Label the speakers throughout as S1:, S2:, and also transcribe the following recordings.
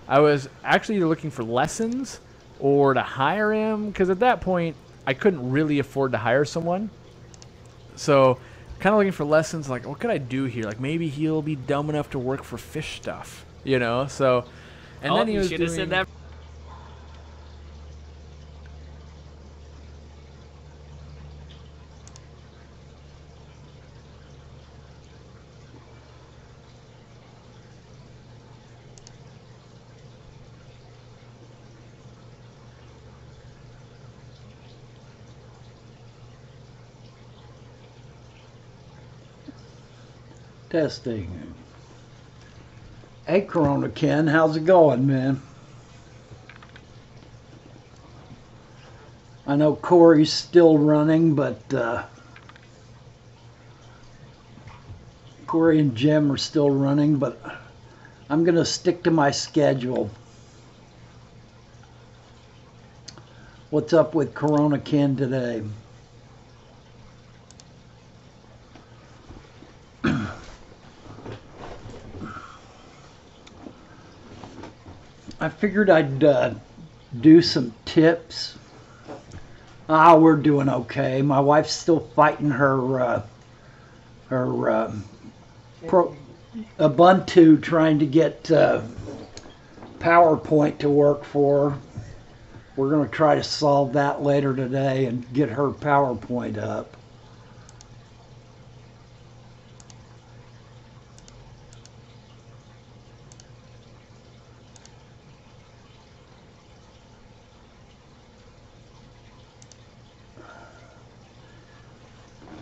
S1: I was actually either looking for lessons or to hire him, because at that point I couldn't really afford to hire someone. So kind of looking for lessons, like what could I do here? Like maybe he'll be dumb enough to work for fish stuff, you know? So and
S2: Oh,
S1: then he
S2: you
S1: was
S2: should have said
S1: doing
S2: that.
S3: Testing. Hey, Corona Ken, how's it going, man? I know Corey's still running, but Corey and Jim are still running, but I'm going to stick to my schedule. What's up with Corona Ken today? I figured I'd do some tips. We're doing okay. My wife's still fighting her Ubuntu, trying to get PowerPoint to work for her. We're going to try to solve that later today and get her PowerPoint up.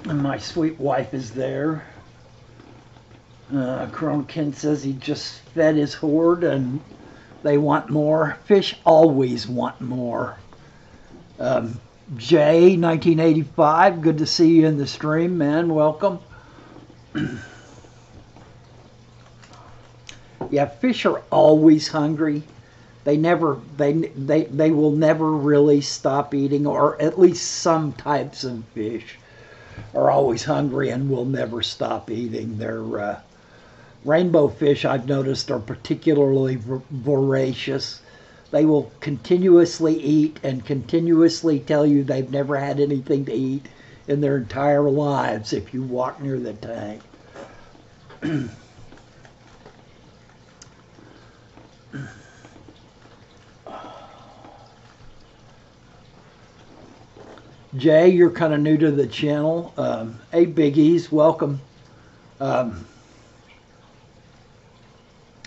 S3: And my sweet wife is there. Kronkin says he just fed his horde and they want more. Fish always want more. Jay, 1985, good to see you in the stream, man. Welcome. Yeah, fish are always hungry. They will never really stop eating, or at least some types of fish are always hungry and will never stop eating. They're rainbow fish, I've noticed, are particularly voracious. They will continuously eat and continuously tell you they've never had anything to eat in their entire lives if you walk near the tank. Jay, you're kind of new to the channel. Hey, Biggies, welcome.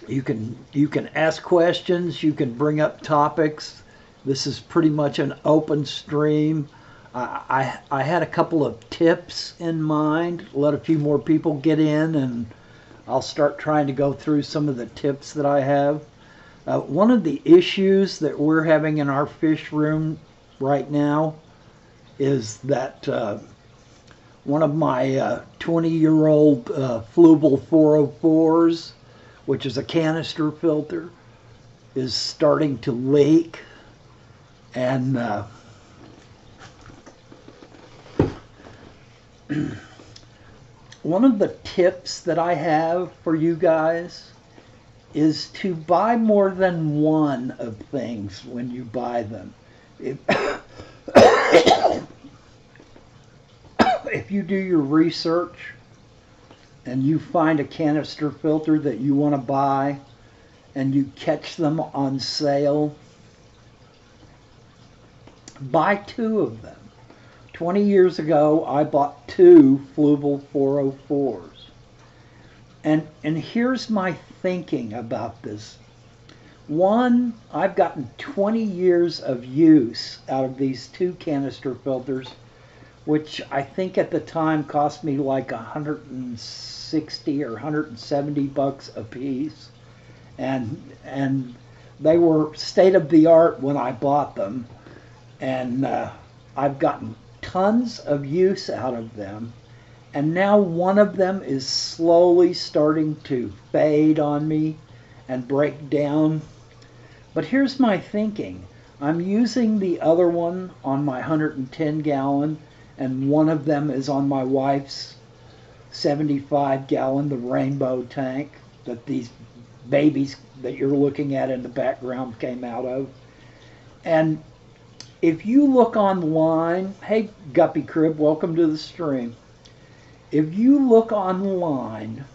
S3: You can ask questions. You can bring up topics. This is pretty much an open stream. I had a couple of tips in mind. Let a few more people get in, and I'll start trying to go through some of the tips that I have. One of the issues that we're having in our fish room right now is that one of my 20-year-old Flubel 404s, which is a canister filter, is starting to leak. And one of the tips that I have for you guys is to buy more than one of things when you buy them. If you do your research and you find a canister filter that you want to buy and you catch them on sale, buy two of them. 20 years ago, I bought two Flubel 404s. And here's my thinking about this. One, I've gotten 20 years of use out of these two canister filters, which I think at the time cost me like 160 or 170 bucks a piece. And they were state of the art when I bought them. And I've gotten tons of use out of them. And now one of them is slowly starting to fade on me and break down. But here's my thinking. I'm using the other one on my 110 gallon, and one of them is on my wife's 75 gallon, the rainbow tank that these babies that you're looking at in the background came out of. And if you look online, hey Guppy Crib, welcome to the stream. If you look online,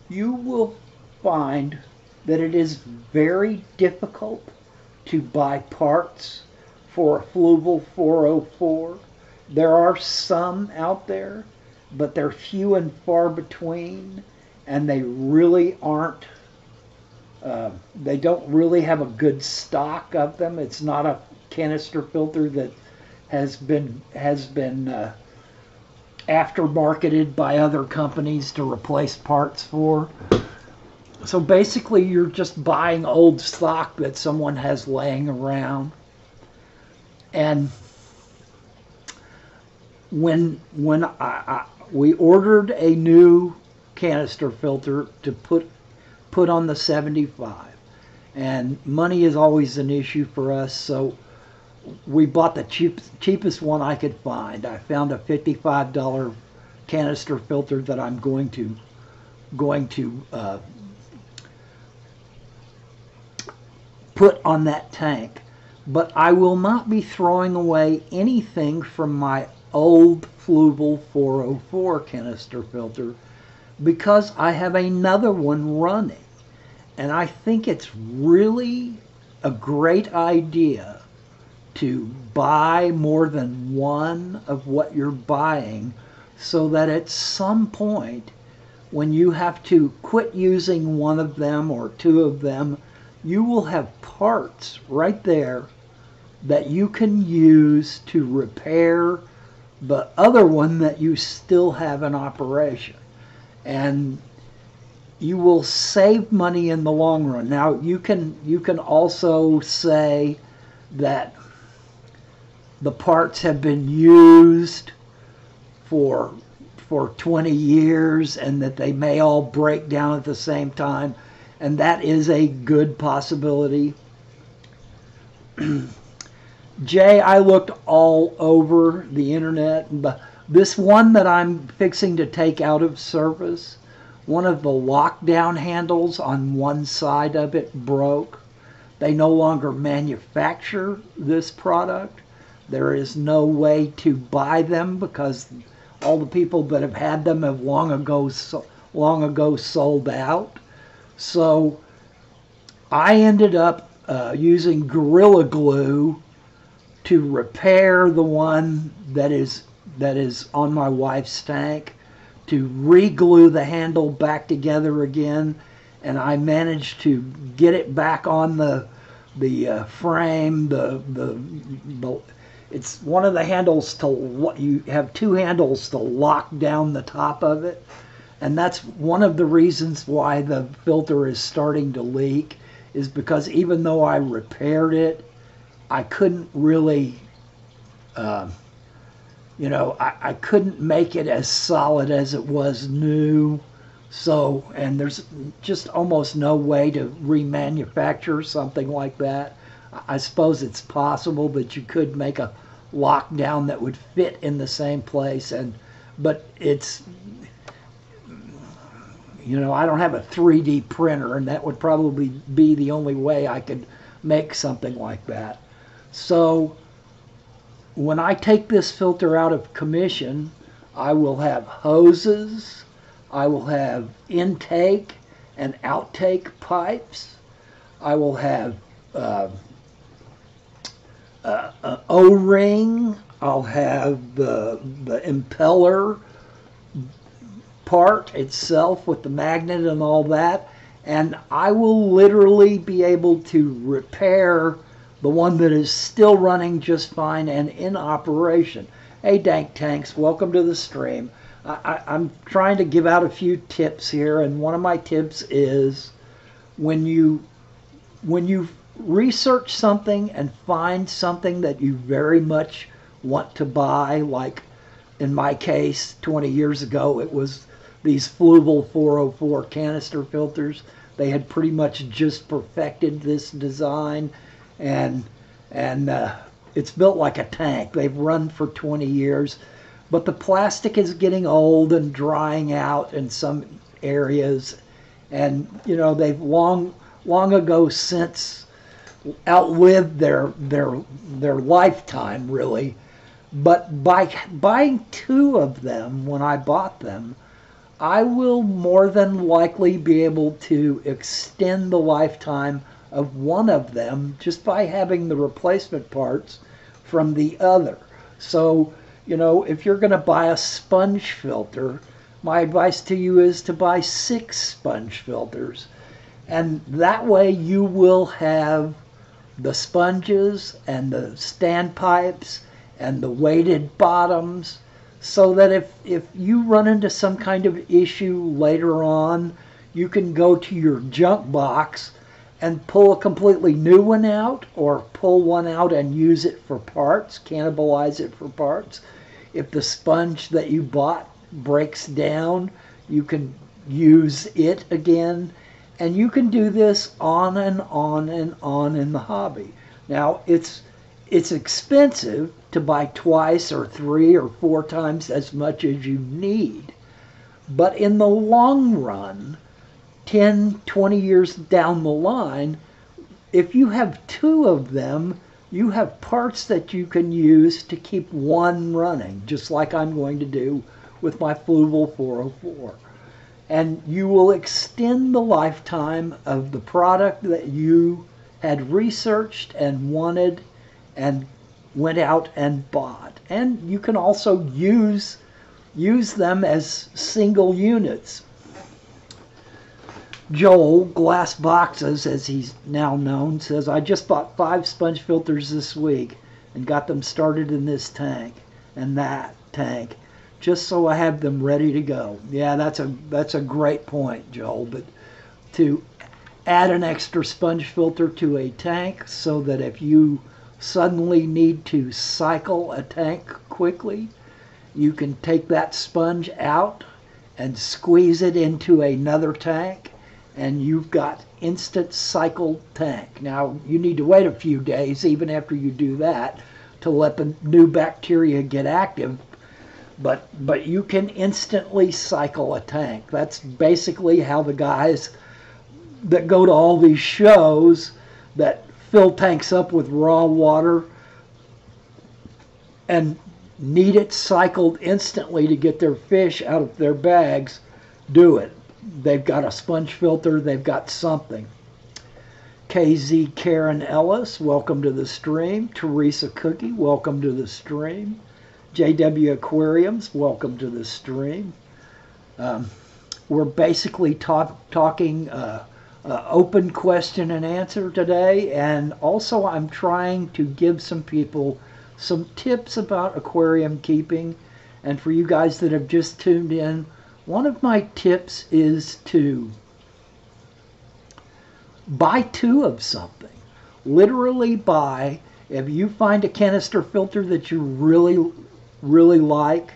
S3: you will find that it is very difficult to buy parts for a Fluval 404. There are some out there, but they're few and far between, and they really aren't, they don't really have a good stock of them. It's not a canister filter that has been aftermarketed by other companies to replace parts for. So basically you're just buying old stock that someone has laying around. And when we ordered a new canister filter to put on the 75, and money is always an issue for us, so we bought the cheapest one I could find. I found a $55 canister filter that I'm going to put on that tank. But I will not be throwing away anything from my old Fluval 404 canister filter, because I have another one running. And I think it's really a great idea to buy more than one of what you're buying, so that at some point when you have to quit using one of them or two of them, you will have parts right there that you can use to repair the other one that you still have in operation. And you will save money in the long run. Now you can also say that the parts have been used for 20 years and that they may all break down at the same time, and that is a good possibility. Jay, I looked all over the internet, but this one that I'm fixing to take out of service, one of the lockdown handles on one side of it broke. They no longer manufacture this product. There is no way to buy them because all the people that have had them have long ago sold out. So I ended up using Gorilla Glue to repair the one that is on my wife's tank, to re-glue the handle back together again, and I managed to get it back on the frame. It's one of the handles you have two handles to lock down the top of it, and that's one of the reasons why the filter is starting to leak, is because even though I repaired it, I couldn't really, I couldn't make it as solid as it was new. So, and there's just almost no way to remanufacture something like that. I suppose it's possible that you could make a lockdown that would fit in the same place, but it's, I don't have a 3D printer, and that would probably be the only way I could make something like that. So when I take this filter out of commission, I will have hoses, I will have intake and outtake pipes, I will have O-ring, I'll have the impeller part itself with the magnet and all that, and I will literally be able to repair the one that is still running just fine and in operation. Hey Dank Tanks, welcome to the stream. I'm trying to give out a few tips here, and one of my tips is when you research something and find something that you very much want to buy, like in my case 20 years ago it was these Fluval 404 canister filters. They had pretty much just perfected this design, and it's built like a tank. They've run for 20 years, but the plastic is getting old and drying out in some areas, and you know they've long ago since outlived their lifetime, really. But by buying two of them when I bought them, I will more than likely be able to extend the lifetime of one of them just by having the replacement parts from the other. So, you know, if you're going to buy a sponge filter, my advice to you is to buy 6 sponge filters. And that way you will have the sponges and the standpipes and the weighted bottoms, so that if you run into some kind of issue later on, you can go to your junk box and pull a completely new one out, or pull one out and use it for parts, cannibalize it for parts. If the sponge that you bought breaks down, you can use it again. And you can do this on and on and on in the hobby. Now, it's expensive to buy twice or 3 or 4 times as much as you need. But in the long run, 10, 20 years down the line, if you have 2 of them, you have parts that you can use to keep one running, just like I'm going to do with my Fluval 404. And you will extend the lifetime of the product that you had researched and wanted and went out and bought. And you can also use them as single units. Joel, Glass Boxes, as he's now known, says, I just bought 5 sponge filters this week and got them started in this tank and that tank, just so I have them ready to go. Yeah, that's a great point, Joel. But to add an extra sponge filter to a tank so that if you suddenly need to cycle a tank quickly, you can take that sponge out and squeeze it into another tank, and you've got instant cycled tank. Now, you need to wait a few days, even after you do that, to let the new bacteria get active. But you can instantly cycle a tank. That's basically how the guys that go to all these shows that fill tanks up with raw water and need it cycled instantly to get their fish out of their bags do it. They've got a sponge filter, they've got something. KZ Karen Ellis, welcome to the stream. Teresa Cookie, welcome to the stream. JW Aquariums, welcome to the stream. We're basically talking open question and answer today, and also I'm trying to give some people some tips about aquarium keeping. And for you guys that have just tuned in, one of my tips is to buy 2 of something. Literally buy, if you find a canister filter that you really like,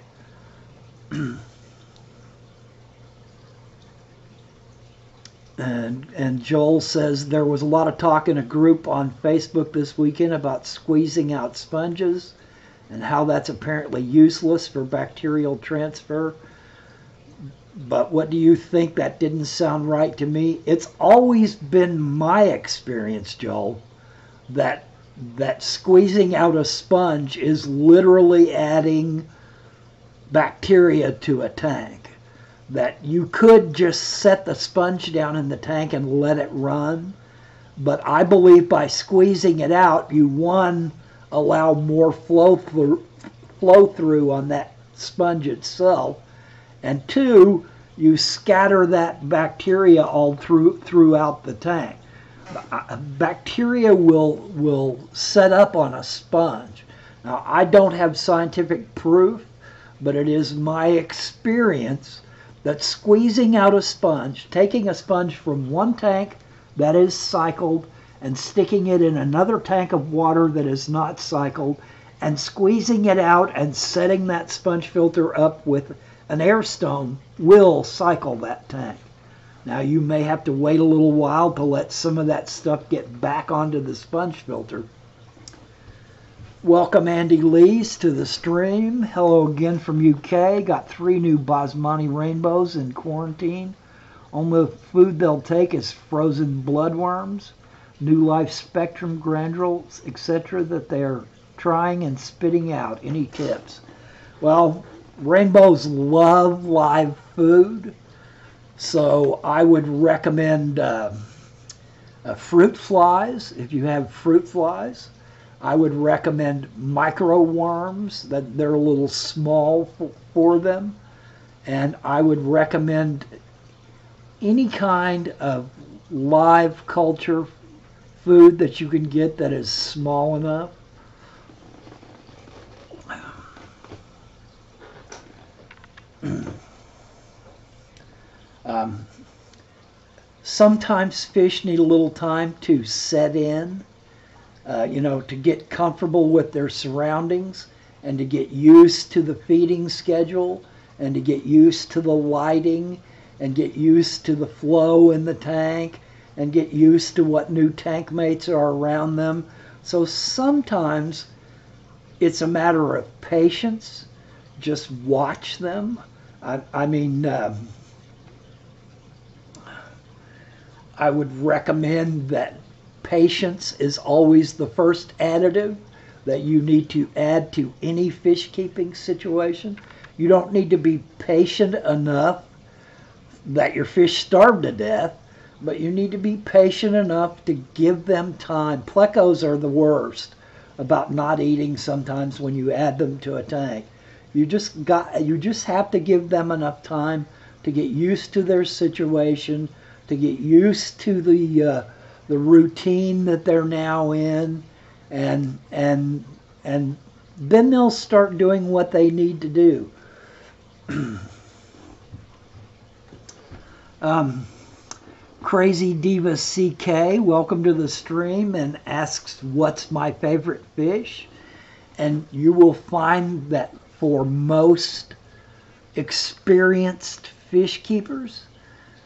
S3: and Joel says there was a lot of talk in a group on Facebook this weekend about squeezing out sponges and how that's apparently useless for bacterial transfer. But what do you think? That didn't sound right to me. It's always been my experience, Joel, that squeezing out a sponge is literally adding bacteria to a tank. That you could just set the sponge down in the tank and let it run. But I believe by squeezing it out, you, 1, allow more flow through on that sponge itself, and 2, you scatter that bacteria all throughout the tank. Bacteria will set up on a sponge. Now, I don't have scientific proof, but it is my experience that squeezing out a sponge, taking a sponge from one tank that is cycled and sticking it in another tank of water that is not cycled, and squeezing it out and setting that sponge filter up with an air stone will cycle that tank. Now, you may have to wait a little while to let some of that stuff get back onto the sponge filter. Welcome Andy Lees to the stream. Hello again from UK. Got 3 new Basmani rainbows in quarantine. Only food they'll take is frozen bloodworms, new life spectrum granules, etc. that they're trying and spitting out. Any tips? Well, rainbows love live food, so I would recommend fruit flies. If you have fruit flies, I would recommend micro worms. That they're a little small for them, and I would recommend any kind of live culture food that you can get that is small enough. Sometimes fish need a little time to set in, to get comfortable with their surroundings and to get used to the feeding schedule and to get used to the lighting and get used to the flow in the tank and get used to what new tank mates are around them. So sometimes it's a matter of patience. Just watch them. I would recommend that patience is always the first additive that you need to add to any fish keeping situation. You don't need to be patient enough that your fish starve to death, but you need to be patient enough to give them time. Plecos are the worst about not eating sometimes when you add them to a tank. You just have to give them enough time to get used to their situation, to get used to the routine that they're now in, and then they'll start doing what they need to do. Crazy Diva CK, welcome to the stream, and asks what's my favorite fish. And you will find that for most experienced fish keepers,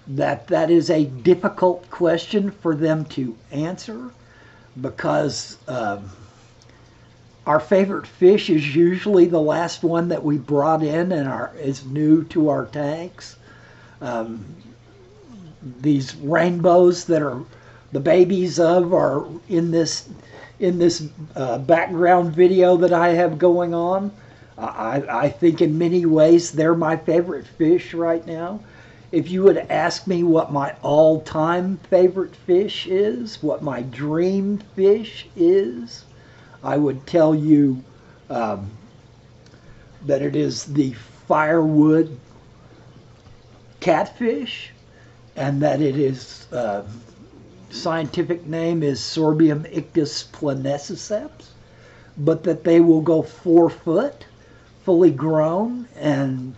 S3: that is a difficult question for them to answer, because our favorite fish is usually the last one that we brought in and is new to our tanks. These rainbows that are the babies of are in this background video that I have going on. I think in many ways they're my favorite fish right now. If you would ask me what my all-time favorite fish is, what my dream fish is, I would tell you that it is the firewood catfish, and that it is scientific name is Sorbium ictus planesiceps, but that they will go 4 foot, fully grown, and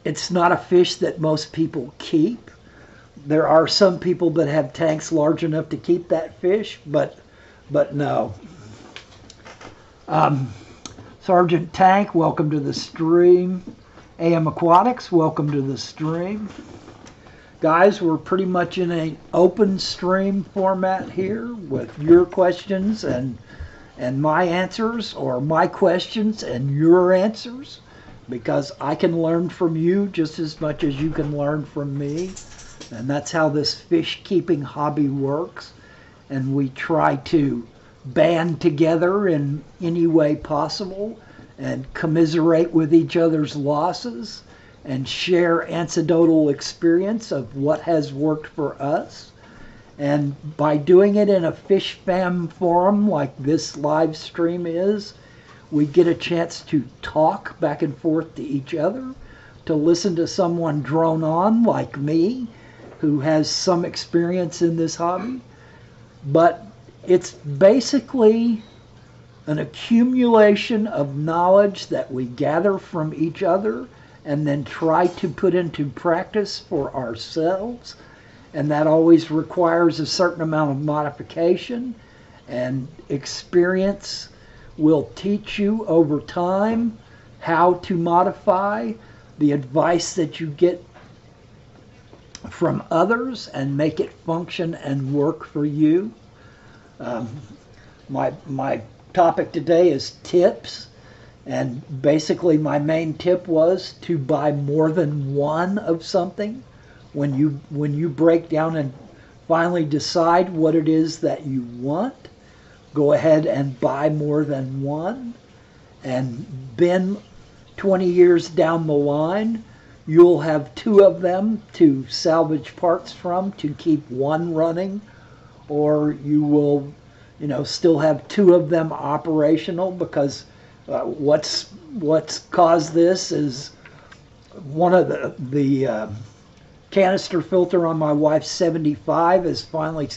S3: it's not a fish that most people keep. There are some people that have tanks large enough to keep that fish, but no. Sergeant Tank, welcome to the stream. AM Aquatics, welcome to the stream. Guys, we're pretty much in an open stream format here with your questions and my answers, or my questions and your answers, because I can learn from you just as much as you can learn from me. And that's how this fish keeping hobby works. And we try to band together in any way possible and commiserate with each other's losses and share anecdotal experience of what has worked for us. And by doing it in a fish fam forum like this live stream is, we get a chance to talk back and forth to each other, to listen to someone drone on like me, who has some experience in this hobby. But it's basically an accumulation of knowledge that we gather from each other and then try to put into practice for ourselves. And that always requires a certain amount of modification, and experience will teach you over time how to modify the advice that you get from others and make it function and work for you. My topic today is tips. And basically my main tip was to buy more than one of something when you break down and finally decide what it is that you want, go ahead and buy more than one. And then 20 years down the line, you'll have two of them to salvage parts from to keep one running, or you will, still have two of them operational because what's caused this is one of the canister filter on my wife's 75 has finally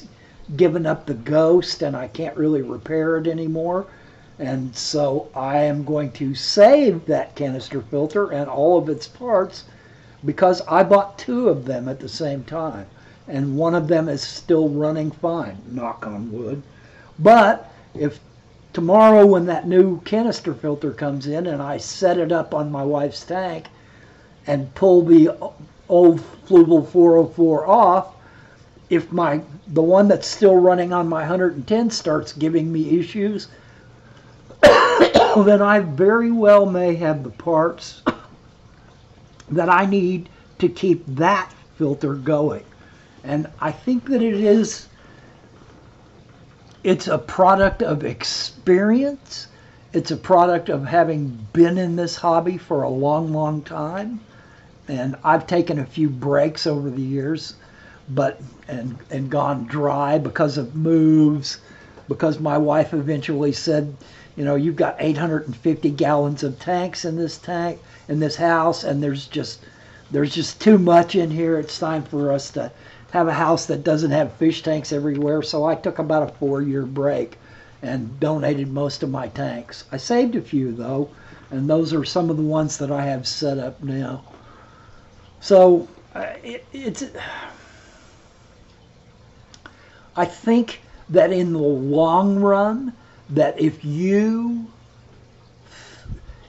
S3: given up the ghost, and I can't really repair it anymore. And so I am going to save that canister filter and all of its parts because I bought two of them at the same time. And one of them is still running fine, knock on wood. But if tomorrow when that new canister filter comes in and I set it up on my wife's tank and pull the old Fluval 404 off, if the one that's still running on my 110 starts giving me issues, then I very well may have the parts that I need to keep that filter going. And I think that it's a product of experience. It's a product of having been in this hobby for a long, long time. And I've taken a few breaks over the years, and gone dry because of moves, because my wife eventually said, you've got 850 gallons of tanks in this house, and there's just too much in here. It's time for us to have a house that doesn't have fish tanks everywhere. So I took about a 4-year break and donated most of my tanks. I saved a few though, and those are some of the ones that I have set up now. So I think that in the long run, that if you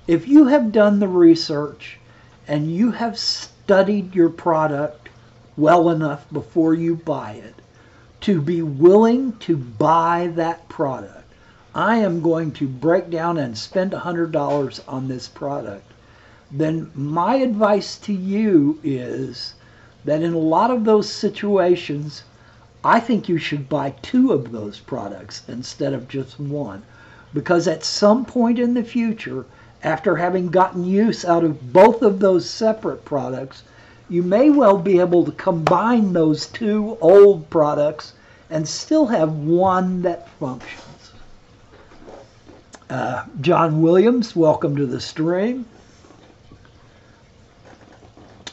S3: have done the research and you have studied your product well enough before you buy it to be willing to buy that product, I am going to break down and spend $100 on this product, then my advice to you is that in a lot of those situations, I think you should buy two of those products instead of just one. Because at some point in the future, after having gotten use out of both of those separate products, you may well be able to combine those two old products and still have one that functions. John Williams, welcome to the stream.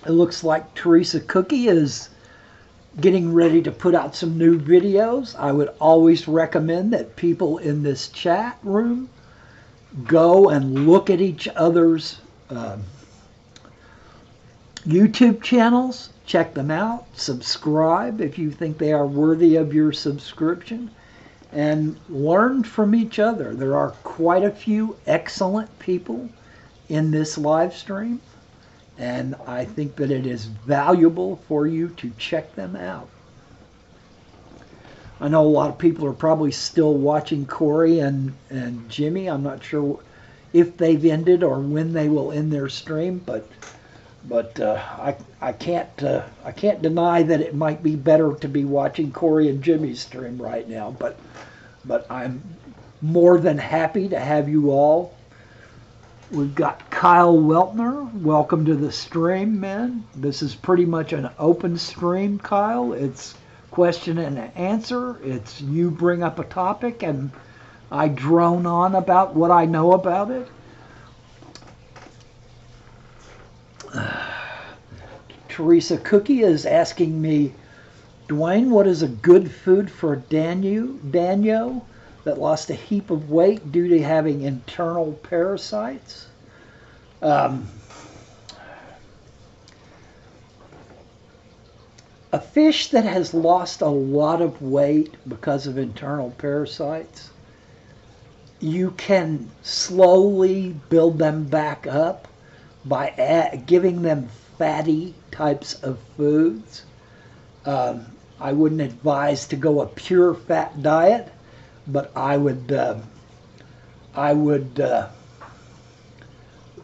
S3: It looks like Teresa Cookie is getting ready to put out some new videos. I would always recommend that people in this chat room go and look at each other's YouTube channels, check them out, subscribe if you think they are worthy of your subscription, and learn from each other. There are quite a few excellent people in this live stream, and I think that it is valuable for you to check them out. I know a lot of people are probably still watching Corey and Jimmy. I'm not sure if they've ended or when they will end their stream, but I can't deny that it might be better to be watching Corey and Jimmy's stream right now. But I'm more than happy to have you all. We've got Kyle Weltner. Welcome to the stream, man. This is pretty much an open stream, Kyle. It's question and answer. It's you bring up a topic and I drone on about what I know about it. Teresa Cookie is asking me, Dwayne, what is a good food for Daniel that lost a heap of weight due to having internal parasites? A fish that has lost a lot of weight because of internal parasites, you can slowly build them back up by giving them fatty types of foods. I wouldn't advise to go a pure fat diet, but I would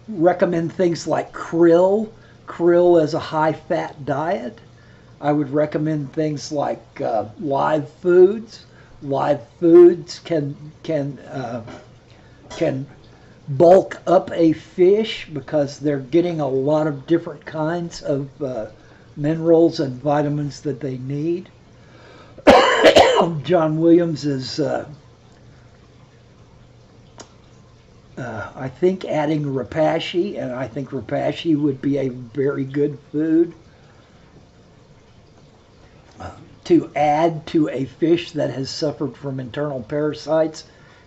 S3: recommend things like krill. Krill is a high fat diet. I would recommend things like live foods. Live foods can bulk up a fish because they're getting a lot of different kinds of minerals and vitamins that they need. John Williams is, I think, adding rapashi, and I think rapashi would be a very good food to add to a fish that has suffered from internal parasites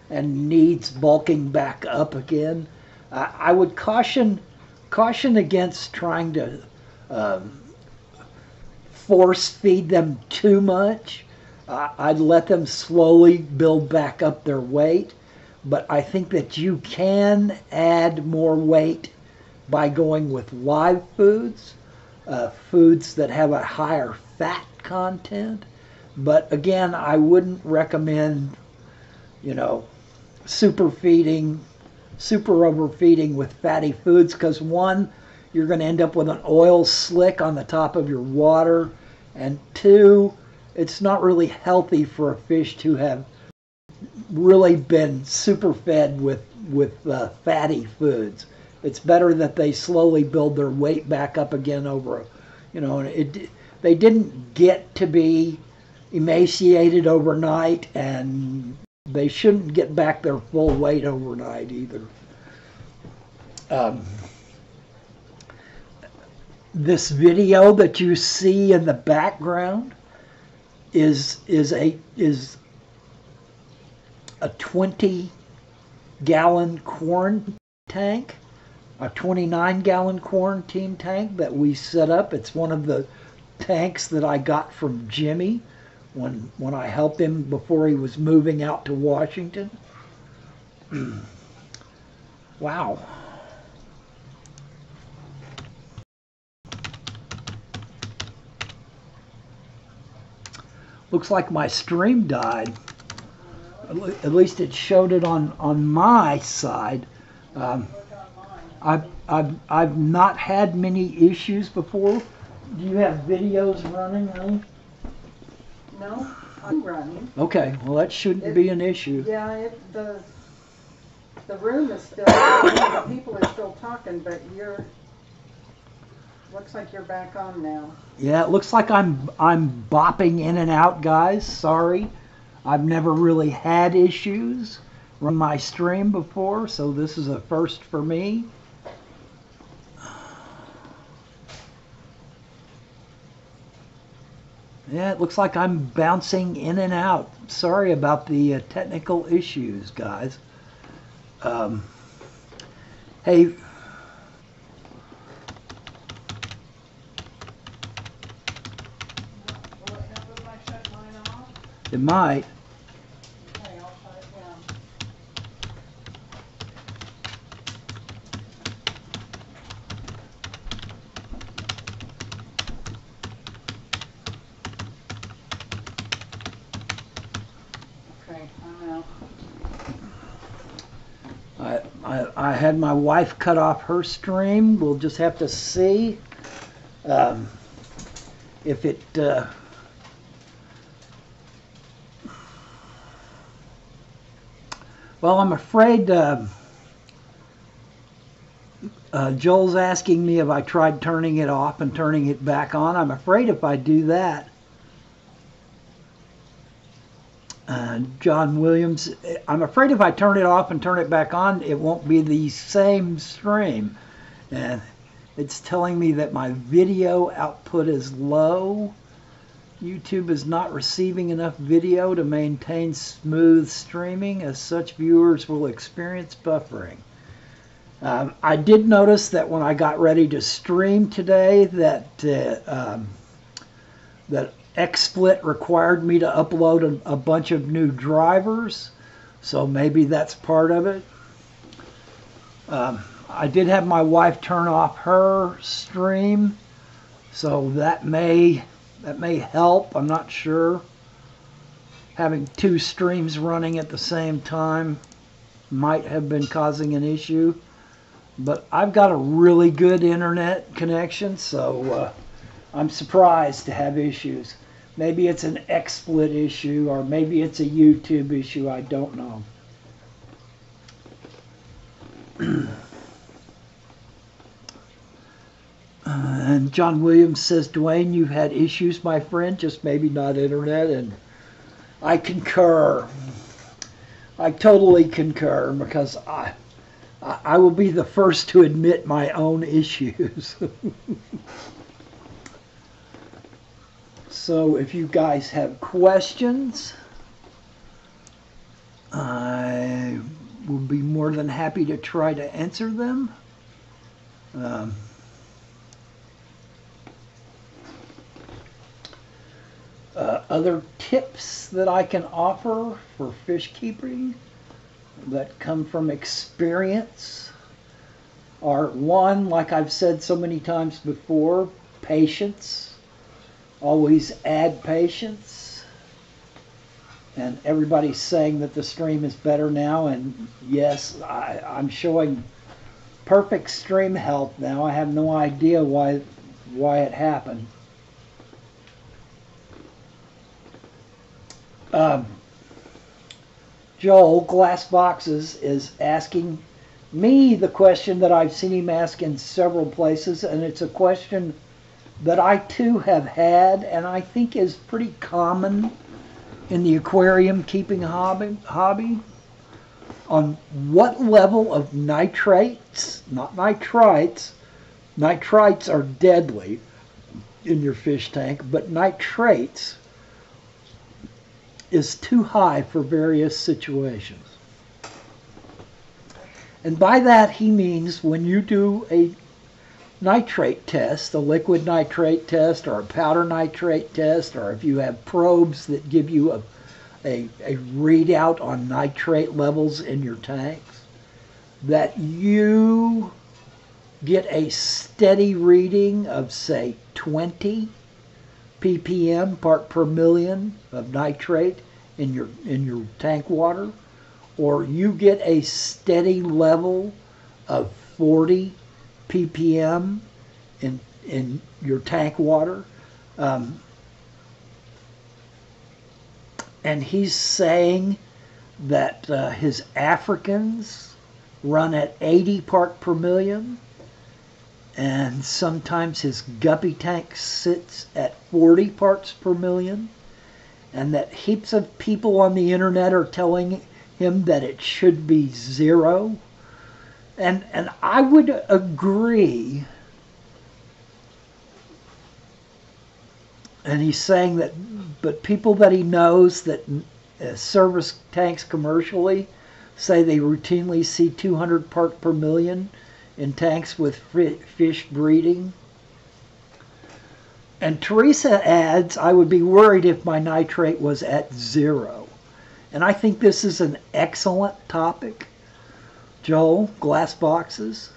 S3: and needs bulking back up again. I would caution against trying to force feed them too much. I'd let them slowly build back up their weight, but I think that you can add more weight by going with live foods, foods that have a higher fat content. But again, I wouldn't recommend, super overfeeding with fatty foods, because one, you're going to end up with an oil slick on the top of your water, and two, it's not really healthy for a fish to have really been super fed with fatty foods. It's better that they slowly build their weight back up again over, they didn't get to be emaciated overnight, and they shouldn't get back their full weight overnight either. This video that you see in the background is a 20-gallon quarantine tank, a 29-gallon quarantine tank that we set up. It's one of the tanks that I got from Jimmy when I helped him before he was moving out to Washington. Wow. Looks like my stream died. At least it showed it on my side. I've not had many issues before. Do you have videos running, honey?
S2: No, I'm running.
S3: Okay, well that shouldn't be an issue.
S2: Yeah, the room is still, the people are still talking, but looks like you're back on now.
S3: Yeah, it looks like I'm bopping in and out, guys. Sorry. I've never really had issues run my stream before, so this is a first for me. Yeah, it looks like I'm bouncing in and out. Sorry about the technical issues, guys. Hey, it might.
S2: Okay, I'll shut it down. Okay, I'm out.
S3: I had my wife cut off her stream. We'll just have to see if it well, I'm afraid Joel's asking me if I tried turning it off and turning it back on. I'm afraid if I do that, John Williams, I'm afraid if I turn it off and turn it back on, it won't be the same stream. And it's telling me that my video output is low. YouTube is not receiving enough video to maintain smooth streaming. As such, viewers will experience buffering. I did notice that when I got ready to stream today that that XSplit required me to upload a bunch of new drivers, so maybe that's part of it. I did have my wife turn off her stream, so that may help. I'm not sure. Having two streams running at the same time might have been causing an issue, but I've got a really good internet connection, so I'm surprised to have issues. Maybe it's an XSplit issue, or maybe it's a YouTube issue. I don't know. And John Williams says, Dwayne, you've had issues, my friend, just maybe not internet. And I concur. I totally concur, because I will be the first to admit my own issues. So if you guys have questions, I will be more than happy to try to answer them. Other tips that I can offer for fish keeping that come from experience are, one, like I've said so many times before, patience. Always add patience. And everybody's saying that the stream is better now, and yes, I'm showing perfect stream health now. I have no idea why it happened. Joel Glass Boxes is asking me the question that I've seen him ask in several places, and it's a question that I too have had, and I think is pretty common in the aquarium keeping hobby. On what level of nitrates, not nitrites, nitrites are deadly in your fish tank, but nitrates is too high for various situations. And by that he means when you do a nitrate test, a liquid nitrate test or a powder nitrate test, or if you have probes that give you a readout on nitrate levels in your tanks, that you get a steady reading of, say, 20 ppm, part per million of nitrate in your tank water, or you get a steady level of 40 ppm in your tank water. And he's saying that his Africans run at 80 part per million, and sometimes his guppy tank sits at 40 parts per million, and that heaps of people on the internet are telling him that it should be 0. And I would agree. And he's saying that, but people that he knows that service tanks commercially say they routinely see 200 part per million in tanks with fish breeding. And Teresa adds, I would be worried if my nitrate was at 0. And I think this is an excellent topic, Joel, Glass Boxes,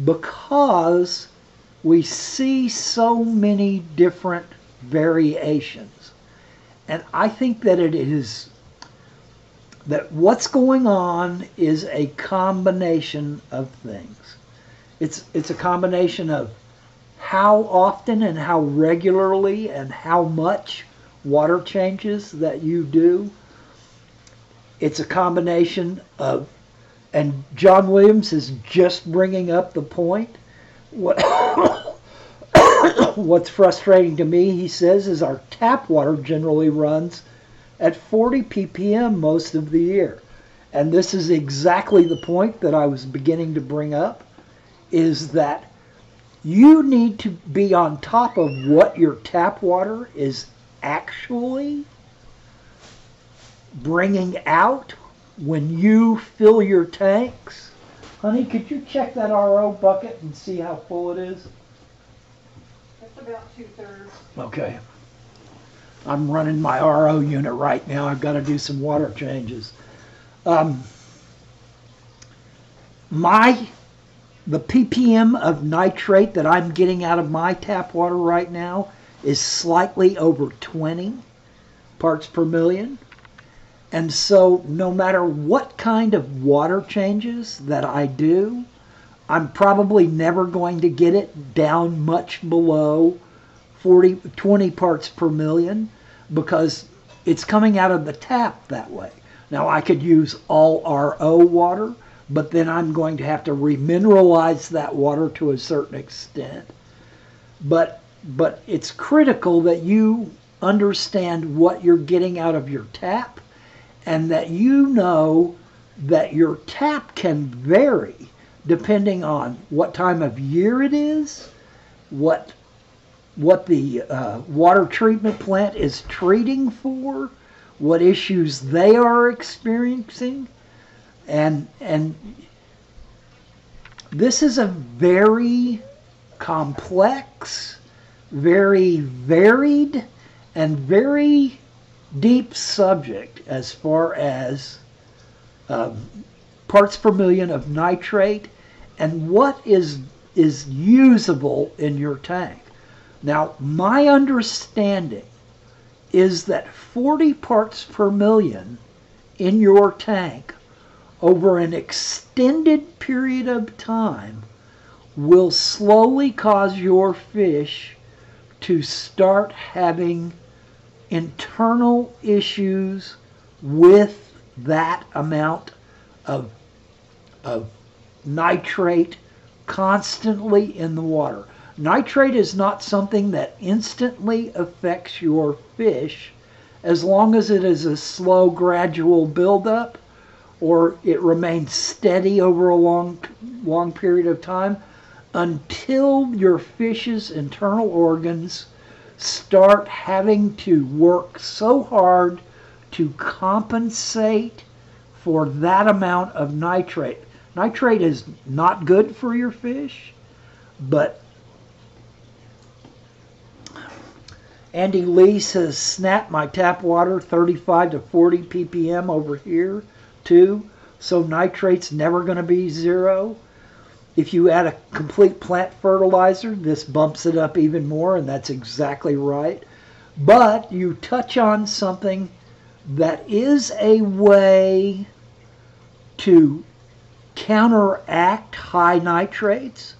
S3: because we see so many different variations. And I think that that what's going on is a combination of things. It's a combination of how often and how regularly and how much water changes that you do. It's a combination of, and John Williams is just bringing up the point. What's frustrating to me, he says, is our tap water generally runs at 40 ppm most of the year. And this is exactly the point that I was beginning to bring up, is that you need to be on top of what your tap water is actually bringing out when you fill your tanks. Honey, could you check that RO bucket and see how full it is?
S2: It's about 2/3.
S3: Okay. I'm running my RO unit right now. I've got to do some water changes. The ppm of nitrate that I'm getting out of my tap water right now is slightly over 20 parts per million. And so no matter what kind of water changes that I do, I'm probably never going to get it down much below 20 parts per million because it's coming out of the tap that way. Now I could use all RO water, but then I'm going to have to remineralize that water to a certain extent. But it's critical that you understand what you're getting out of your tap, and that you know that your tap can vary depending on what time of year it is, what the water treatment plant is treating for, what issues they are experiencing, and this is a very complex, very varied, and very deep subject as far as parts per million of nitrate and what is usable in your tank. Now, my understanding is that 40 parts per million in your tank over an extended period of time will slowly cause your fish to start having internal issues with that amount of nitrate constantly in the water. Nitrate is not something that instantly affects your fish as long as it is a slow, gradual buildup or it remains steady over a long period of time until your fish's internal organs start having to work so hard to compensate for that amount of nitrate. Nitrate is not good for your fish, but Andy Lee says, snap my tap water 35 to 40 ppm over here too, so nitrate's never going to be zero. If you add a complete plant fertilizer, this bumps it up even more, and that's exactly right. But you touch on something that is a way to counteract high nitrates.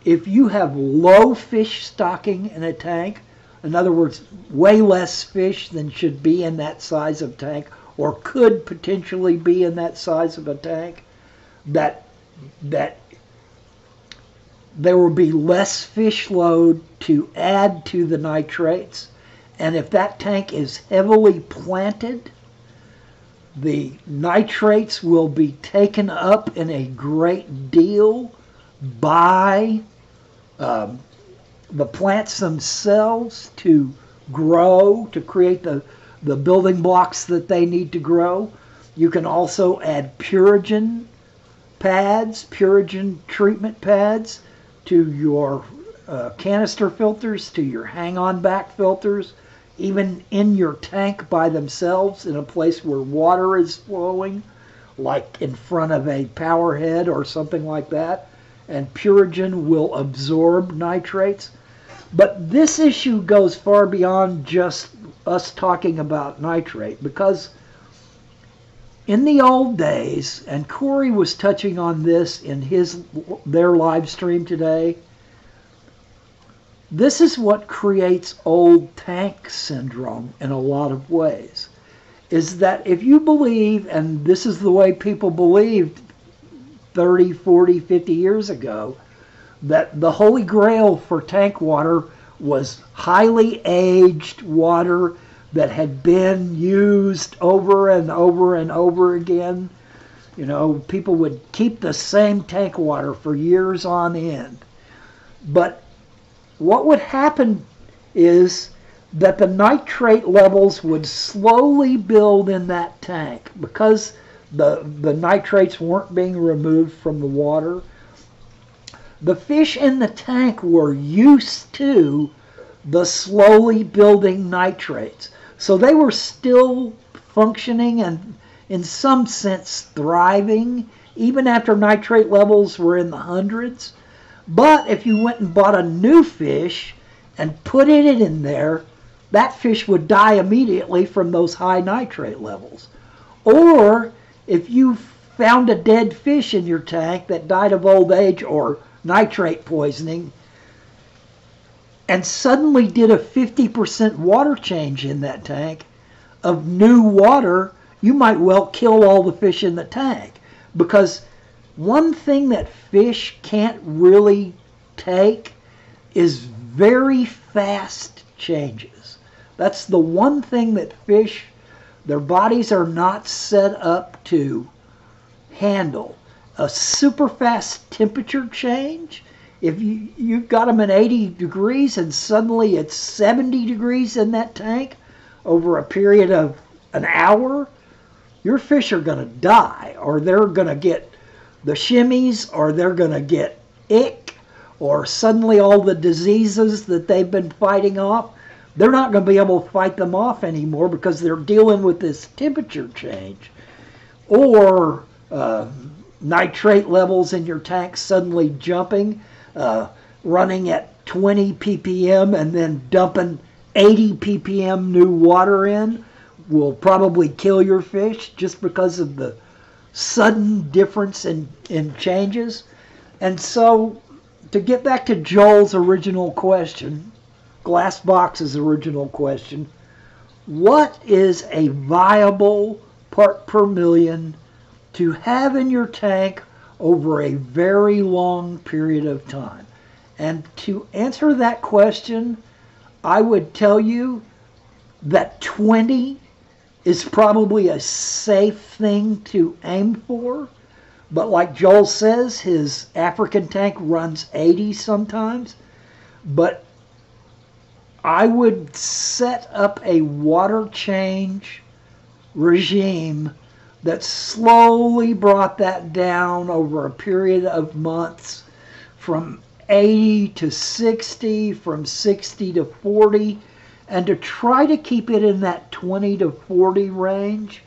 S3: If you have low fish stocking in a tank, in other words, way less fish than should be in that size of tank, or could potentially be in that size of a tank, that there will be less fish load to add to the nitrates. And if that tank is heavily planted, the nitrates will be taken up in a great deal by the plants themselves to grow, to create the building blocks that they need to grow. You can also add Purigen pads, Purigen treatment pads to your canister filters, to your hang-on back filters, even in your tank by themselves in a place where water is flowing, like in front of a power head or something like that. And Purigen will absorb nitrates. But this issue goes far beyond just us talking about nitrate, because in the old days, and Corey was touching on this in their live stream today, this is what creates old tank syndrome in a lot of ways, is that if you believe, and this is the way people believed 30, 40, 50 years ago, that the holy grail for tank water was highly aged water that had been used over and over and over again. You know, people would keep the same tank water for years on end. But what would happen is that the nitrate levels would slowly build in that tank because the nitrates weren't being removed from the water. The fish in the tank were used to the slowly building nitrates. So they were still functioning and in some sense thriving, even after nitrate levels were in the hundreds. But if you went and bought a new fish and put it in there, that fish would die immediately from those high nitrate levels. Or if you found a dead fish in your tank that died of old age or nitrate poisoning, and suddenly did a 50% water change in that tank of new water, you might well kill all the fish in the tank. Because one thing that fish can't really take is very fast changes. That's the one thing that fish, their bodies are not set up to handle. A super fast temperature change, if you've got them at 80 degrees and suddenly it's 70 degrees in that tank over a period of an hour, your fish are going to die, or they're going to get the shimmies, or they're going to get ick, or suddenly all the diseases that they've been fighting off, they're not going to be able to fight them off anymore because they're dealing with this temperature change. Or nitrate levels in your tank suddenly jumping, running at 20 ppm and then dumping 80 ppm new water in will probably kill your fish just because of the sudden difference in changes. And so, to get back to Joel's original question, Glassbox's original question, what is a viable part per million to have in your tank over a very long period of time? And to answer that question, I would tell you that 20 is probably a safe thing to aim for. But like Joel says, his African tank runs 80 sometimes. But I would set up a water change regime that slowly brought that down over a period of months from 80 to 60, from 60 to 40, and to try to keep it in that 20 to 40 range,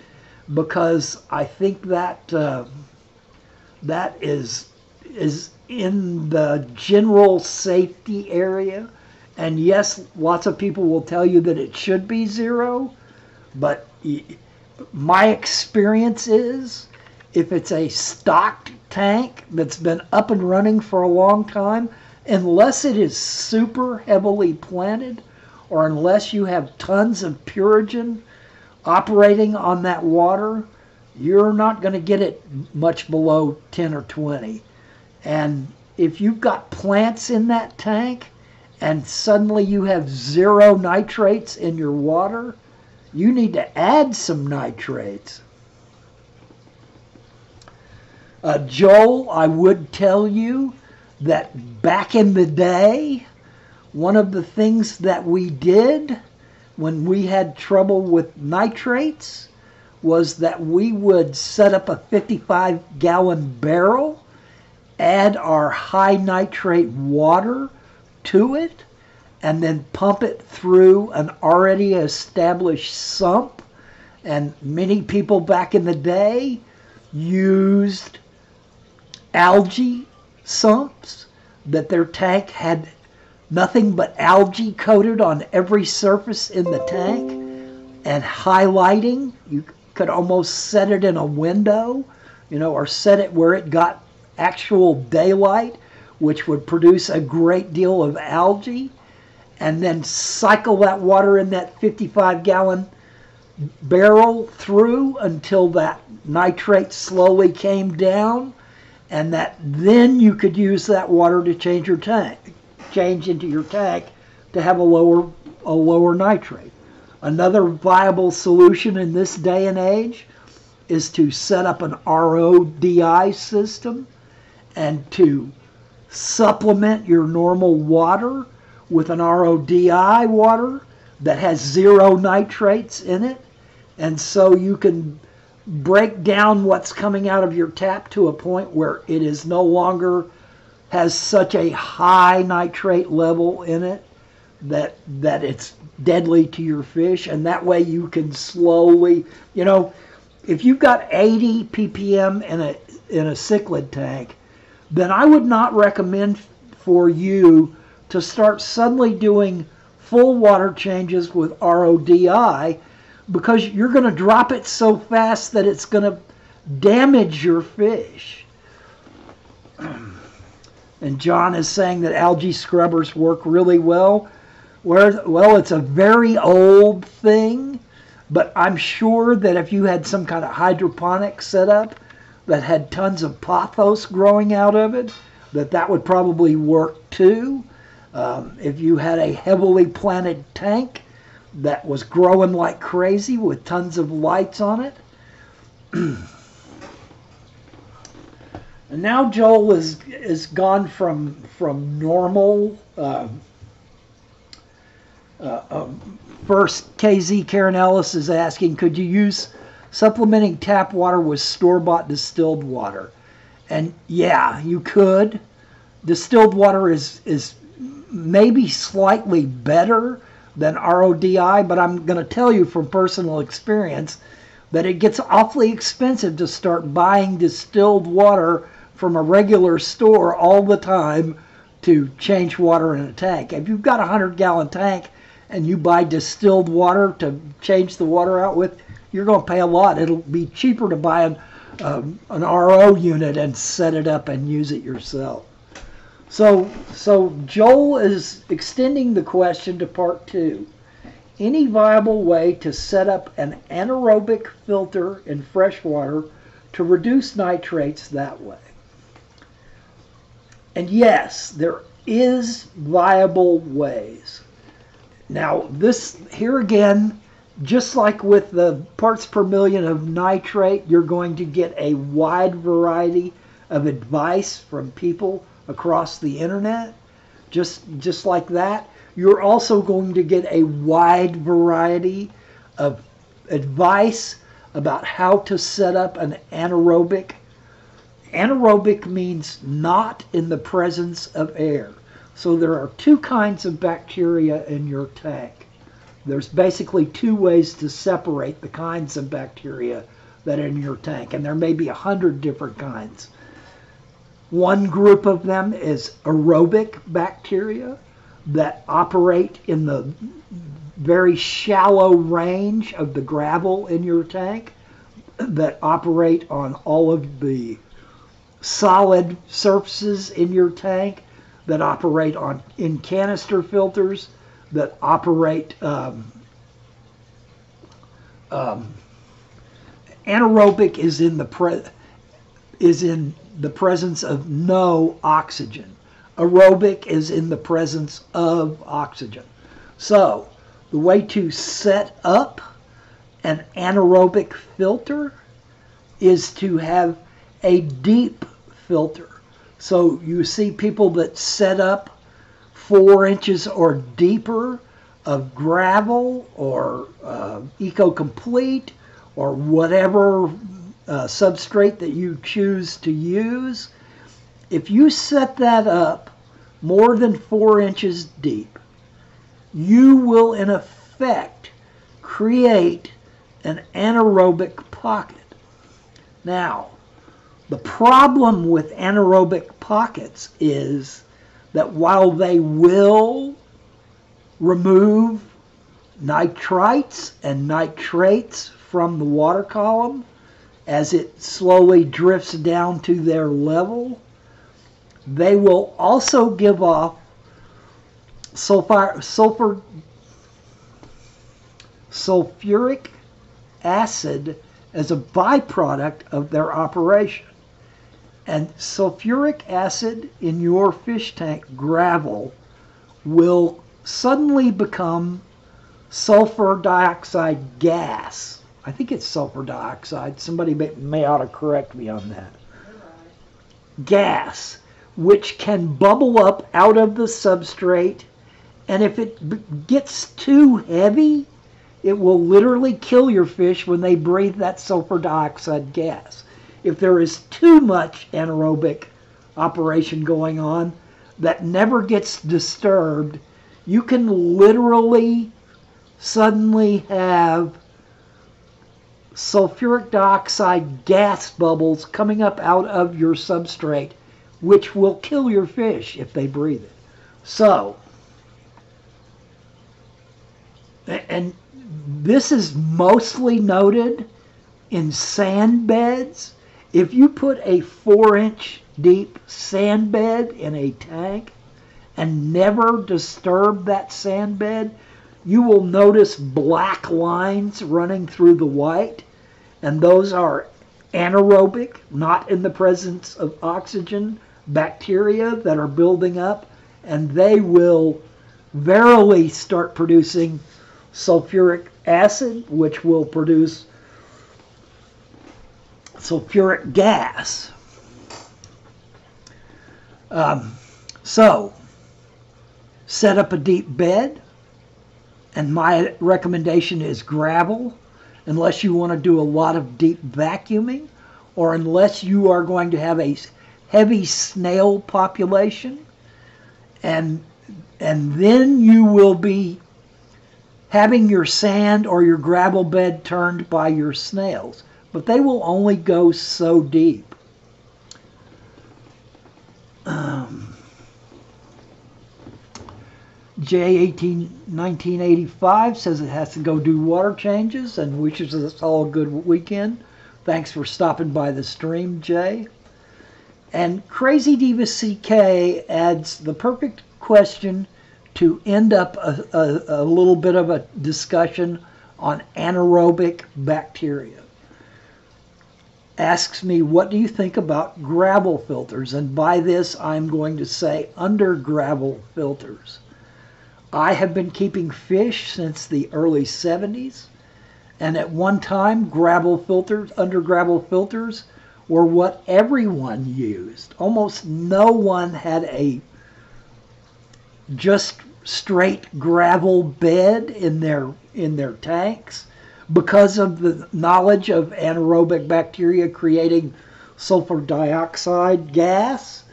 S3: because I think that that is in the general safety area. And yes, lots of people will tell you that it should be 0, but my experience is if it's a stocked tank that's been up and running for a long time, unless it is super heavily planted or unless you have tons of Purigen operating on that water, you're not going to get it much below 10 or 20. And if you've got plants in that tank and suddenly you have 0 nitrates in your water, you need to add some nitrates. Joel, I would tell you that back in the day, one of the things that we did when we had trouble with nitrates was that we would set up a 55-gallon barrel, add our high nitrate water to it, and then pump it through an already established sump. And many people back in the day used algae sumps, that their tank had nothing but algae coated on every surface in the tank, and highlighting. You could almost set it in a window, or set it where it got actual daylight, which would produce a great deal of algae, and then cycle that water in that 55-gallon barrel through until that nitrate slowly came down, and that then you could use that water to change into your tank to have a lower nitrate. Another viable solution in this day and age is to set up an RODI system and to supplement your normal water with an RODI water that has 0 nitrates in it. And so you can break down what's coming out of your tap to a point where it is no longer has such a high nitrate level in it that it's deadly to your fish. And that way you can slowly, if you've got 80 ppm in a cichlid tank, then I would not recommend for you to start suddenly doing full water changes with RODI, because you're going to drop it so fast that it's going to damage your fish. And John is saying that algae scrubbers work really well. Well, it's a very old thing, but I'm sure that if you had some kind of hydroponic setup that had tons of pothos growing out of it, that would probably work too. If you had a heavily planted tank that was growing like crazy with tons of lights on it. And now Joel is gone from normal. First, KZ Karen Ellis is asking, could you use supplementing tap water with store-bought distilled water? And yeah, you could. Distilled water is maybe slightly better than RODI, but I'm going to tell you from personal experience that it gets awfully expensive to start buying distilled water from a regular store all the time to change water in a tank. If you've got a 100-gallon tank and you buy distilled water to change the water out with, you're going to pay a lot. It'll be cheaper to buy an RO unit and set it up and use it yourself. So Joel is extending the question to part 2. Any viable way to set up an anaerobic filter in fresh water to reduce nitrates that way? And yes, there is viable ways. Now, this here again, just like with the parts per million of nitrate, you're going to get a wide variety of advice from people across the internet. Just like that, you're also going to get a wide variety of advice about how to set up an anaerobic. Anaerobic means not in the presence of air. So there are 2 kinds of bacteria in your tank. There's basically 2 ways to separate the kinds of bacteria that are in your tank, and there may be 100 different kinds. One group of them is aerobic bacteria that operate in the very shallow range of the gravel in your tank, that operate on all of the solid surfaces in your tank, that operate in canister filters, that operate anaerobic is in the presence of no oxygen. Aerobic is in the presence of oxygen. So the way to set up an anaerobic filter is to have a deep filter. So you see people that set up 4 inches or deeper of gravel or Eco-Complete or whatever substrate that you choose to use. If you set that up more than 4 inches deep, you will in effect create an anaerobic pocket. Now, the problem with anaerobic pockets is that while they will remove nitrites and nitrates from the water column as it slowly drifts down to their level, they will also give off sulfuric acid as a byproduct of their operation. And sulfuric acid in your fish tank gravel will suddenly become sulfur dioxide gas. I think it's sulfur dioxide. Somebody may ought to correct me on that. Gas, which can bubble up out of the substrate, and if it gets too heavy, it will literally kill your fish when they breathe that sulfur dioxide gas. If there is too much anaerobic operation going on that never gets disturbed, you can literally suddenly have sulfuric dioxide gas bubbles coming up out of your substrate, which will kill your fish if they breathe it. So, and this is mostly noted in sand beds. If you put a 4-inch deep sand bed in a tank and never disturb that sand bed, you will notice black lines running through the white, and those are anaerobic, not in the presence of oxygen, bacteria that are building up, and they will verily start producing sulfuric acid, which will produce sulfuric gas. So, set up a deep bed, and my recommendation is gravel, unless you want to do a lot of deep vacuuming, or unless you are going to have a heavy snail population, and then you will be having your sand or your gravel bed turned by your snails, but they will only go so deep. J1985 says it has to go do water changes and wishes us all a good weekend. Thanks for stopping by the stream, Jay. And Crazy Diva CK adds the perfect question to end up a little bit of a discussion on anaerobic bacteria. Asks me, what do you think about gravel filters? And by this, I'm going to say under gravel filters. I have been keeping fish since the early 70s, and at one time, gravel filters, under gravel filters, were what everyone used. Almost no one had a just straight gravel bed in their tanks because of the knowledge of anaerobic bacteria creating sulfur dioxide gas.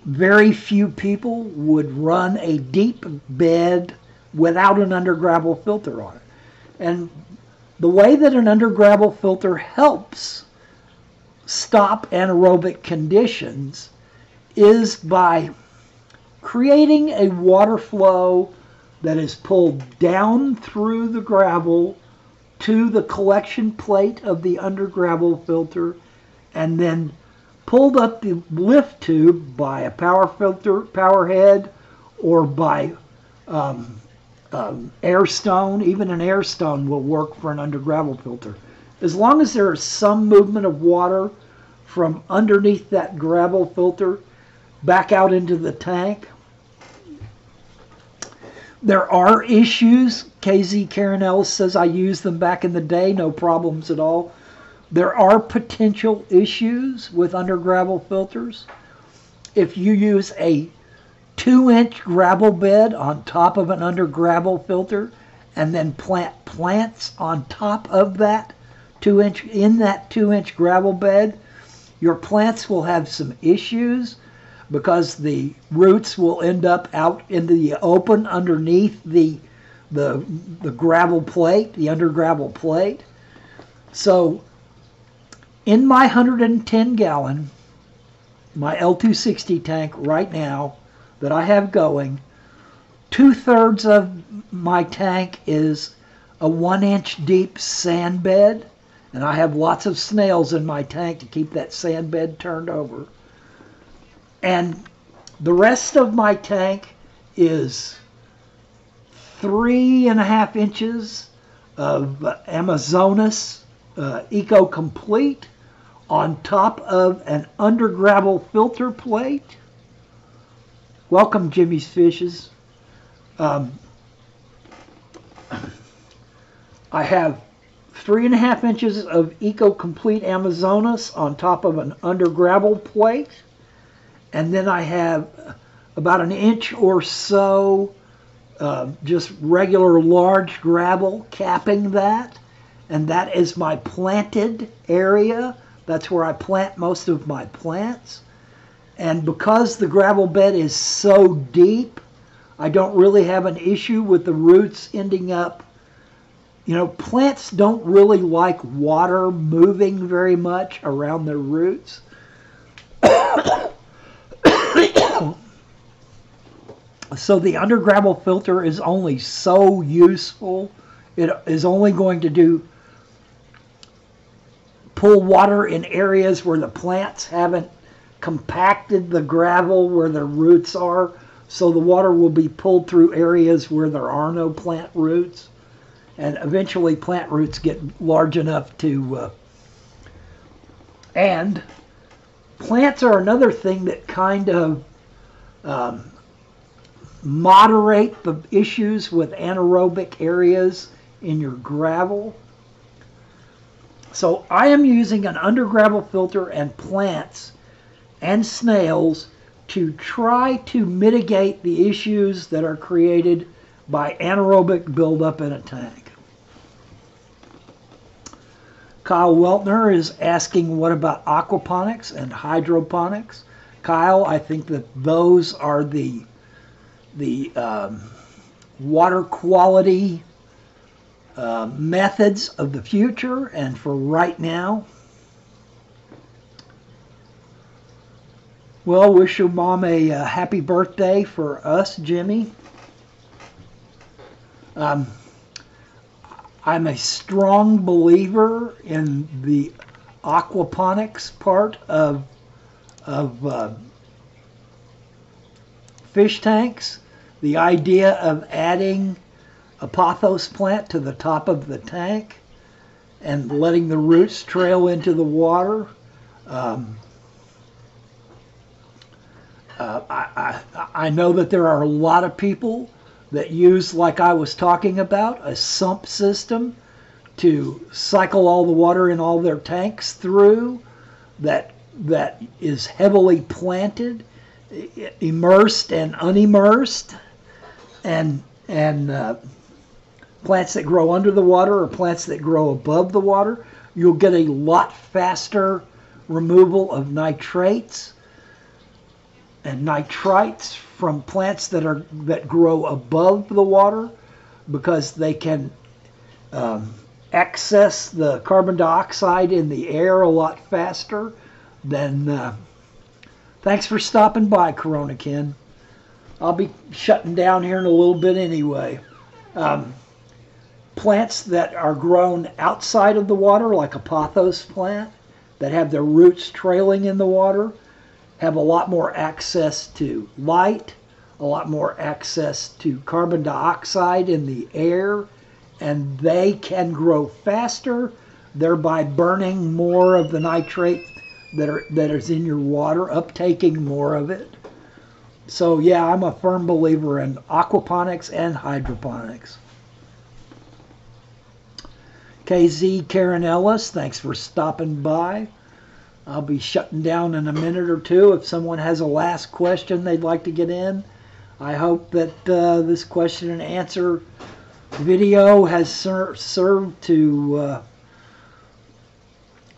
S3: Very few people would run a deep bed without an under gravel filter on it. And the way that an under gravel filter helps stop anaerobic conditions is by creating a water flow that is pulled down through the gravel to the collection plate of the under gravel filter, and then pulled up the lift tube by a power head, or by air stone. Even an air stone will work for an under gravel filter. As long as there is some movement of water from underneath that gravel filter back out into the tank. There are issues. KZ Karen Ellis says, I used them back in the day, no problems at all. There are potential issues with under gravel filters. If you use a 2-inch gravel bed on top of an under gravel filter and then plant plants on top of that 2-inch gravel bed, your plants will have some issues because the roots will end up out into the open underneath the gravel plate, the under gravel plate. So in my 110-gallon, my L260 tank right now that I have going, 2/3 of my tank is a 1-inch deep sand bed, and I have lots of snails in my tank to keep that sand bed turned over. And the rest of my tank is 3.5 inches of Amazonas Eco Complete on top of an under gravel filter plate. Welcome, Jimmy's Fishes. I have 3.5 inches of Eco Complete Amazonas on top of an under gravel plate, and then I have about an inch or so just regular large gravel capping that, and that is my planted area. That's where I plant most of my plants. And because the gravel bed is so deep, I don't really have an issue with the roots ending up. You know, plants don't really like water moving very much around their roots. So the under gravel filter is only so useful. It is only going to do pull water in areas where the plants haven't compacted the gravel where their roots are, so the water will be pulled through areas where there are no plant roots, and eventually plant roots get large enough to and plants are another thing that kind of moderate the issues with anaerobic areas in your gravel. So I am using an under gravel filter and plants and snails to try to mitigate the issues that are created by anaerobic buildup in a tank. Kyle Weltner is asking, what about aquaponics and hydroponics? Kyle, I think that those are the water quality methods of the future, and for right now. Well, wish your mom a happy birthday for us, Jimmy. I'm a strong believer in the aquaponics part of fish tanks. The idea of adding a pothos plant to the top of the tank and letting the roots trail into the water. I know that there are a lot of people that use, like I was talking about, a sump system to cycle all the water in all their tanks through that is heavily planted, immersed and unimmersed, and plants that grow under the water or plants that grow above the water. You'll get a lot faster removal of nitrates and nitrites from plants that grow above the water, because they can access the carbon dioxide in the air a lot faster than. Thanks for stopping by, Corona Ken. I'll be shutting down here in a little bit anyway. Plants that are grown outside of the water, like a pothos plant, that have their roots trailing in the water, have a lot more access to light, a lot more access to carbon dioxide in the air, and they can grow faster, thereby burning more of the nitrate that is in your water, uptaking more of it. So yeah, I'm a firm believer in aquaponics and hydroponics. KZ Karen Ellis, thanks for stopping by. I'll be shutting down in a minute or two. If someone has a last question they'd like to get in, I hope that this question and answer video has served to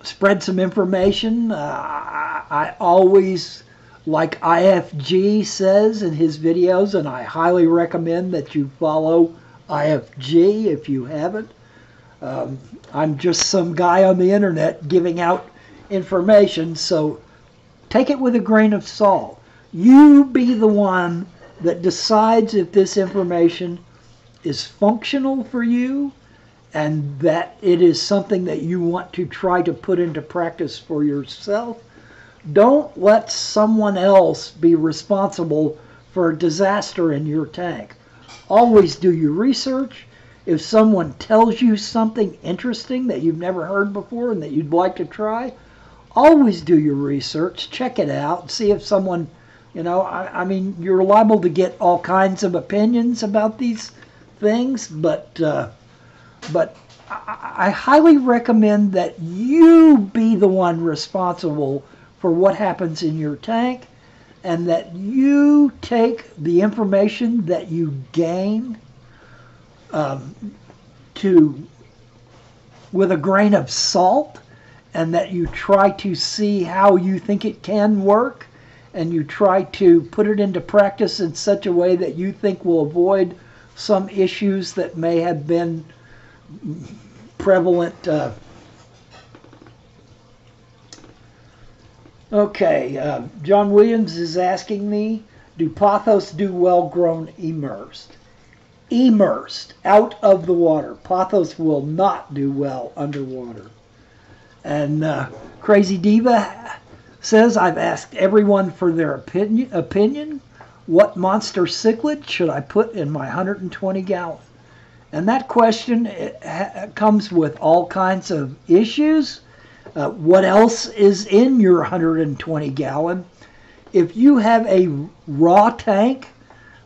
S3: spread some information. I always, like IFG says in his videos, and I highly recommend that you follow IFG if you haven't. I'm just some guy on the internet giving out information, so take it with a grain of salt. You be the one that decides if this information is functional for you and that it is something that you want to try to put into practice for yourself. Don't let someone else be responsible for a disaster in your tank. Always do your research. If someone tells you something interesting that you've never heard before and that you'd like to try, always do your research, check it out, see if someone, I mean, you're liable to get all kinds of opinions about these things, but I highly recommend that you be the one responsible for what happens in your tank, and that you take the information that you gain with a grain of salt, and that you try to see how you think it can work, and you try to put it into practice in such a way that you think will avoid some issues that may have been prevalent. Okay, John Williams is asking me, do pothos do well grown immersed? Immersed, out of the water. Pothos will not do well underwater. And Crazy Diva says, I've asked everyone for their opinion. What monster cichlid should I put in my 120 gallon? And that question comes with all kinds of issues. What else is in your 120 gallon? If you have a raw tank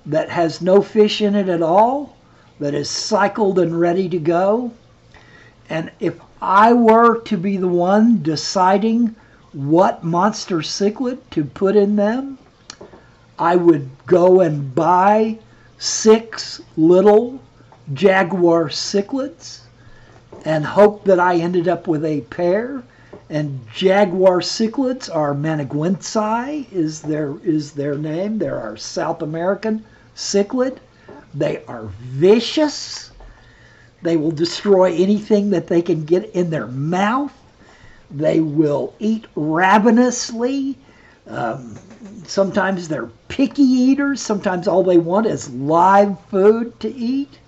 S3: that has no fish in it at all, that is cycled and ready to go, and if I were to be the one deciding what monster cichlid to put in them, I would go and buy 6 little jaguar cichlids and hope that I ended up with a pair. And jaguar cichlids are Maniguensi is their name. They're our South American cichlid. They are vicious. They will destroy anything that they can get in their mouth. They will eat ravenously. Sometimes they're picky eaters. Sometimes all they want is live food to eat.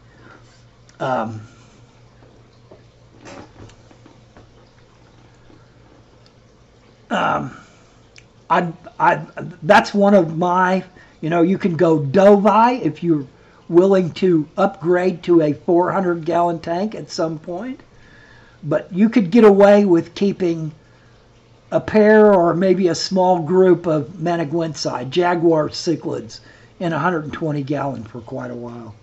S3: That's one of my, you can go Dovai if you're willing to upgrade to a 400-gallon tank at some point. But you could get away with keeping a pair or maybe a small group of Maniguensi, jaguar cichlids, in 120 gallon for quite a while.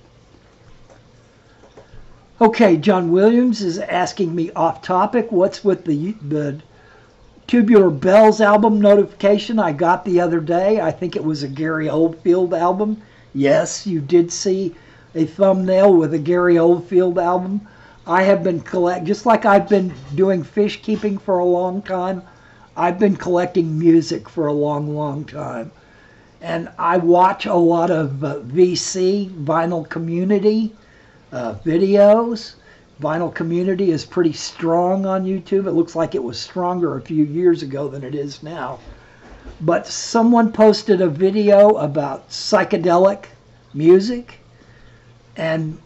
S3: Okay, John Williams is asking me off topic, what's with the Tubular Bells album notification I got the other day? I think it was a Gary Oldfield album. Yes, you did see a thumbnail with a Gary Oldfield album. I have been just like I've been doing fish keeping for a long time, I've been collecting music for a long, long time. And I watch a lot of VC, Vinyl Community, videos. Vinyl Community is pretty strong on YouTube. It looks like it was stronger a few years ago than it is now. But someone posted a video about psychedelic music, and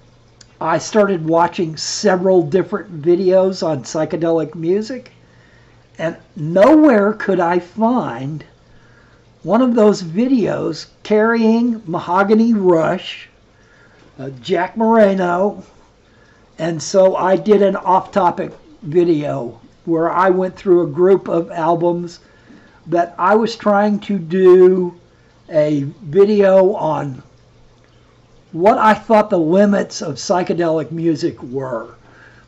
S3: I started watching several different videos on psychedelic music, and nowhere could I find one of those videos carrying Mahogany Rush, Jack Moreno. And so I did an off-topic video where I went through a group of albums that I was trying to do a video on what I thought the limits of psychedelic music were.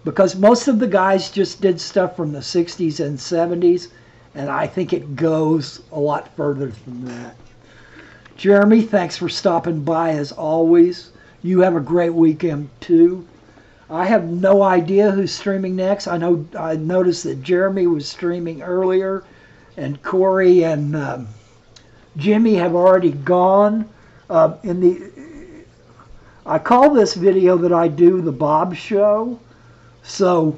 S3: Because most of the guys just did stuff from the 60s and 70s, and I think it goes a lot further than that. Jeremy, thanks for stopping by as always. You have a great weekend too. I have no idea who's streaming next. I noticed that Jeremy was streaming earlier, and Corey and Jimmy have already gone. I call this video that I do the Bob Show. So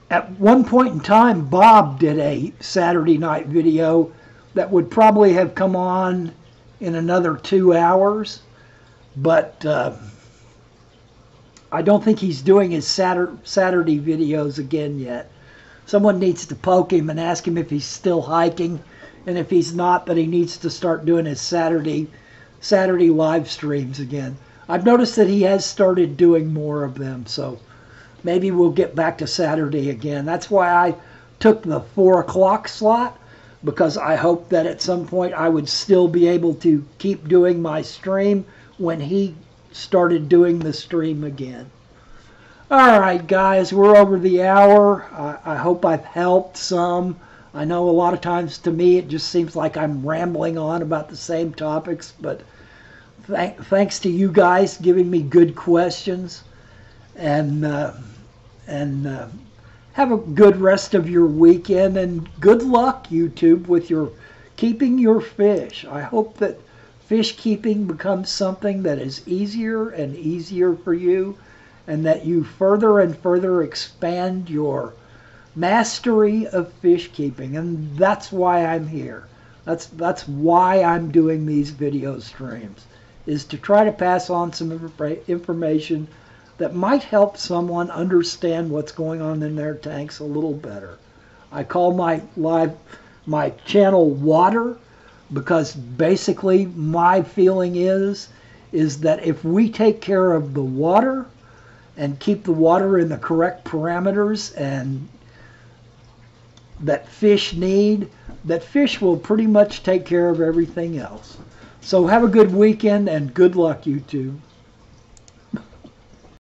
S3: at one point in time, Bob did a Saturday night video that would probably have come on in another 2 hours, but I don't think he's doing his Saturday videos again yet. Someone needs to poke him and ask him if he's still hiking, and if he's not, that he needs to start doing his Saturday live streams again. I've noticed that he has started doing more of them, so maybe we'll get back to Saturday again. That's why I took the 4 o'clock slot, because I hope that at some point I would still be able to keep doing my stream when he started doing the stream again. All right, guys, we're over the hour. I hope I've helped some. I know a lot of times to me it just seems like I'm rambling on about the same topics, but thanks to you guys giving me good questions, and have a good rest of your weekend, and good luck, YouTube, with your keeping your fish. I hope that fish keeping becomes something that is easier and easier for you, and that you further and further expand your mastery of fish keeping. And that's why I'm here. That's why I'm doing these video streams, is to try to pass on some information that might help someone understand what's going on in their tanks a little better. I call my channel Water, because basically my feeling is that if we take care of the water and keep the water in the correct parameters and that fish need, that fish will pretty much take care of everything else. So have a good weekend and good luck, you two.